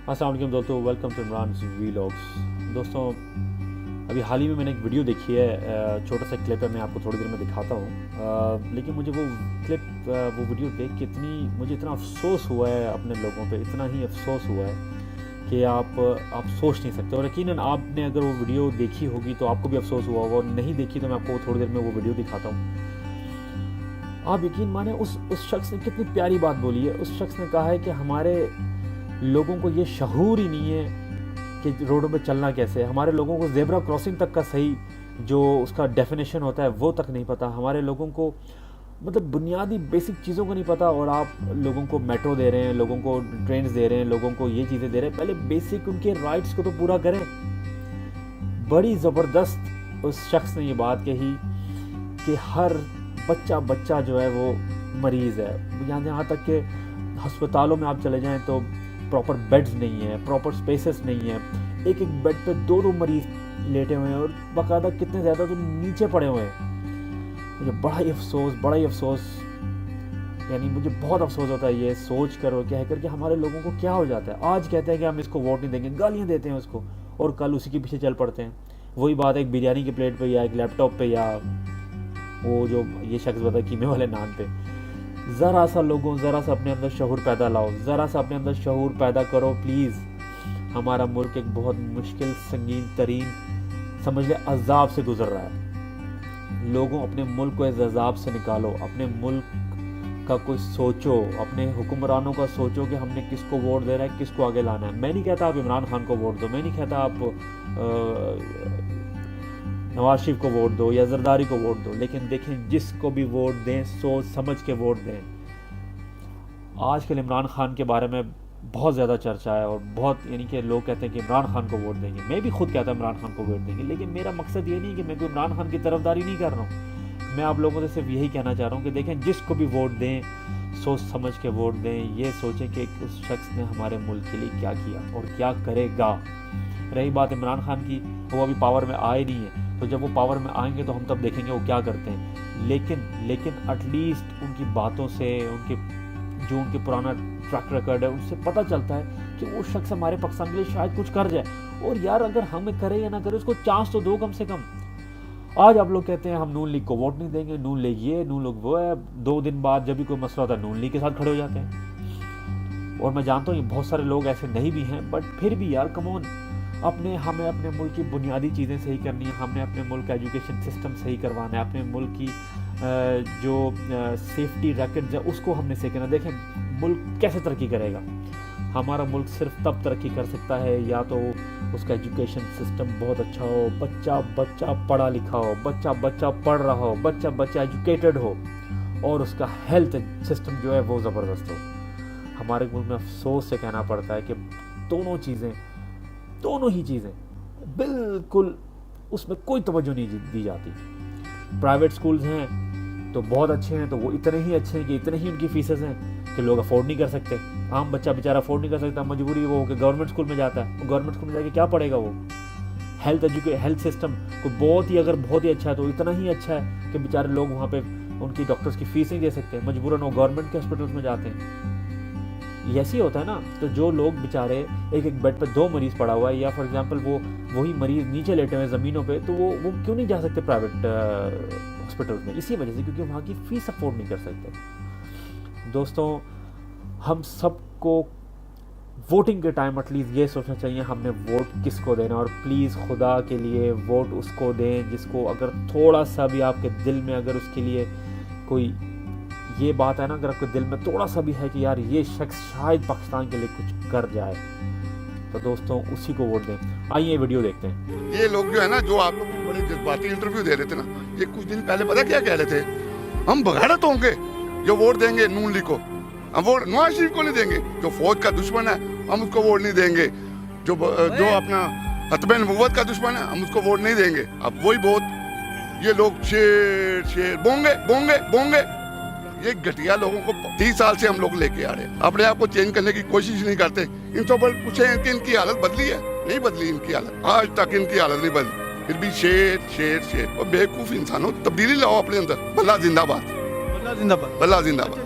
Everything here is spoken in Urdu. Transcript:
السلام علیکم دوستوں، ویلکم ٹو عمران's ویلاگس۔ دوستوں ابھی حال ہی میں نے ایک ویڈیو دیکھی ہے، چھوٹا سا کلپ ہے، میں آپ کو تھوڑی دیر میں دکھاتا ہوں، لیکن مجھے وہ کلپ وہ ویڈیو دیکھ کے مجھے اتنا افسوس ہوا ہے اپنے لوگوں پہ، اتنا ہی افسوس ہوا ہے کہ آپ سوچ نہیں سکتے۔ اور یقیناً آپ نے اگر وہ ویڈیو دیکھی ہوگی تو آپ کو بھی افسوس ہوا ہوگا، اور نہیں دیکھی تو میں آپ کو تھوڑی دیر میں وہ ویڈیو دکھاتا ہوں۔ آپ یقین مانیں اس شخص نے کتنی پیاری بات بولی ہے۔ اس شخص نے کہا ہے کہ ہمارے لوگوں کو یہ شعور ہی نہیں ہے کہ روڈوں پہ چلنا کیسے ہے، ہمارے لوگوں کو زیبرا کراسنگ تک کا صحیح جو اس کا ڈیفینیشن ہوتا ہے وہ تک نہیں پتہ، ہمارے لوگوں کو مطلب بنیادی بیسک چیزوں کو نہیں پتہ، اور آپ لوگوں کو میٹرو دے رہے ہیں، لوگوں کو ٹرینز دے رہے ہیں، لوگوں کو یہ چیزیں دے رہے ہیں۔ پہلے بیسک ان کے رائٹس کو تو پورا کریں۔ بڑی زبردست اس شخص نے یہ بات کہی کہ ہر بچہ جو ہے وہ مریض ہے، یہاں تک کہ ہسپتالوں میں آپ چلے جائیں تو پراپر بیڈز نہیں ہیں، پراپر سپیسز نہیں ہیں، ایک بیڈ پہ دو مریض لیٹے ہوئے ہیں، اور باقاعدہ کتنے زیادہ تو نیچے پڑے ہوئے ہیں۔ مجھے بڑا ہی افسوس یعنی مجھے بہت افسوس ہوتا ہے یہ سوچ کر اور کہہ کر کہ ہمارے لوگوں کو کیا ہو جاتا ہے۔ آج کہتے ہیں کہ ہم اس کو ووٹ نہیں دیں گے، گالیاں دیتے ہیں اس کو، اور کل اسی کے پیچھے چل پڑتے ہیں۔ وہی بات ایک بریانی کی پلیٹ پہ یا ایک لیپ ٹاپ پہ یا وہ جو یہ شخص بتا قیمے والے نان پہ۔ ذرا سا اپنے اندر شعور پیدا لاؤ، ذرا سا اپنے اندر شعور پیدا کرو پلیز۔ ہمارا ملک ایک بہت مشکل سنگین ترین سمجھ لے عذاب سے گزر رہا ہے۔ لوگوں اپنے ملک کو اس عذاب سے نکالو، اپنے ملک کا کوئی سوچو، اپنے حکمرانوں کا سوچو کہ ہم نے کس کو ووٹ دینا ہے، کس کو آگے لانا ہے۔ میں نہیں کہتا آپ عمران خان کو ووٹ دو، میں نہیں کہتا آپ نواز شریف کو ووٹ دو یا زرداری کو ووٹ دو، لیکن دیکھیں جس کو بھی ووٹ دیں سوچ سمجھ کے ووٹ دیں۔ آج کل عمران خان کے بارے میں بہت زیادہ چرچا ہے، اور بہت یعنی کہ لوگ کہتے ہیں کہ عمران خان کو ووٹ دیں گے، میں بھی خود کہتا ہوں عمران خان کو ووٹ دیں گے، لیکن میرا مقصد یہ نہیں کہ میں کوئی عمران خان کی طرفداری نہیں کر رہا ہوں۔ میں آپ لوگوں سے صرف یہی کہنا چاہ رہا ہوں کہ دیکھیں جس کو بھی ووٹ دیں سوچ سمجھ کے ووٹ دیں، یہ سوچیں کہ اس شخص نے ہمارے ملک کے لیے کیا کیا اور کیا کرے گا۔ رہی بات عمران خان کی، وہ ابھی پاور میں آئے نہیں ہے، تو جب وہ پاور میں آئیں گے تو ہم تب دیکھیں گے وہ کیا کرتے ہیں، لیکن ایٹ لیسٹ ان کی باتوں سے، ان کے پرانا ٹریک ریکارڈ ہے، ان سے پتہ چلتا ہے کہ وہ شخص ہمارے پاکستان کے لیے شاید کچھ کر جائے۔ اور یار اگر ہمیں کرے یا نہ کرے اس کو چانس تو دو کم سے کم۔ آج آپ لوگ کہتے ہیں ہم نون لیگ کو ووٹ نہیں دیں گے، نون لیگ یہ، نون لیگ وہ ہے، 2 دن بعد جب بھی کوئی مسئلہ ہوتا ہے نون لیگ کے ساتھ کھڑے ہو جاتے ہیں۔ اور میں جانتا ہوں یہ بہت سارے لوگ ایسے نہیں بھی ہیں، بٹ پھر بھی یار کم آن، ہمیں اپنے ملک کی بنیادی چیزیں صحیح کرنی ہے، ہم نے اپنے ملک کا ایجوکیشن سسٹم صحیح کروانا ہے، اپنے ملک کی جو سیفٹی ریکٹز ہے اس کو ہم نے صحیح کرنا۔ دیکھیں ملک کیسے ترقی کرے گا؟ ہمارا ملک صرف تب ترقی کر سکتا ہے یا تو اس کا ایجوکیشن سسٹم بہت اچھا ہو، بچہ پڑھا لکھا ہو، بچہ پڑھ رہا ہو، بچہ ایجوکیٹڈ ہو، اور اس کا ہیلتھ سسٹم جو ہے وہ زبردست ہو۔ ہمارے ملک میں افسوس سے کہنا پڑتا ہے کہ دونوں ہی چیزیں بالکل اس میں کوئی توجہ نہیں دی جاتی۔ پرائیویٹ سکولز ہیں تو بہت اچھے ہیں، تو وہ اتنے ہی اچھے ہیں کہ اتنے ہی ان کی فیسز ہیں کہ لوگ افورڈ نہیں کر سکتے۔ عام بچہ بیچارہ افورڈ نہیں کر سکتا، مجبوری وہ کہ گورنمنٹ اسکول میں جاتا ہے، گورنمنٹ اسکول میں جا کے کیا پڑھے گا وہ؟ ہیلتھ سسٹم کو بہت ہی اچھا ہے تو اتنا ہی اچھا ہے کہ بیچارے لوگ وہاں پہ ان کی ڈاکٹرز کی فیس نہیں دے سکتے، مجبوراً وہ گورنمنٹ کے ہاسپٹلس میں جاتے ہیں۔ یہ ایسے ہی ہوتا ہے نا۔ تو جو لوگ بیچارے ایک بیڈ پہ 2 مریض پڑا ہوا ہے، یا فار ایگزامپل وہی مریض نیچے لیٹے ہوئے زمینوں پہ، تو وہ کیوں نہیں جا سکتے پرائیویٹ ہاسپٹلس میں؟ اسی وجہ سے کیونکہ وہاں کی فیس افورڈ نہیں کر سکتے۔ دوستوں ہم سب کو ووٹنگ کے ٹائم ایٹ لیسٹ یہ سوچنا چاہیے ہم نے ووٹ کس کو دینا، اور پلیز خدا کے لیے ووٹ اس کو دیں جس کو اگر تھوڑا سا بھی آپ کے دل میں اگر اس کے لیے کوئی یہ بات ہے نا، اگر آپ کے دل میں تھوڑا سا بھی ہے کہ یار یہ شخص شاید پاکستان کے لیے کچھ کر جائے، تو دوستوں اسی کو ووٹ دیں۔ آئیے یہ ویڈیو دیکھتے ہیں۔ یہ لوگ جو ہے نا، جو آپ لوگ بڑے جذباتی انٹرویو دے رہے تھے نا، یہ کچھ دن پہلے پتہ کیا کہہ رہے تھے؟ ہم بغیرت ہوں گے جو ووٹ دیں گے نون لیگ کو، ہم ووٹ نواز شریف کو نہیں دیں گے، جو فوج کا دشمن ہے ہم اس کو ووٹ نہیں دیں گے، جو اپنا حتم نبوت کا دشمن ہے ہم اس کو ووٹ نہیں دیں گے۔ اب وہی بہت یہ لوگ شیر بونگے یہ گھٹیا لوگوں کو 30 سال سے ہم لوگ لے کے آ رہے ہیں، اپنے آپ کو چینج کرنے کی کوشش نہیں کرتے۔ ان سے پوچھیں کہ ان کی حالت بدلی ہے؟ نہیں بدلی ان کی حالت، آج تک ان کی حالت نہیں بدلی، پھر بھی شیر اور بیوقوف انسانوں، تبدیلی لاؤ اپنے اندر۔ بلّہ زندہ باد، بلّہ زندہ باد۔ بلّہ زندہ باد۔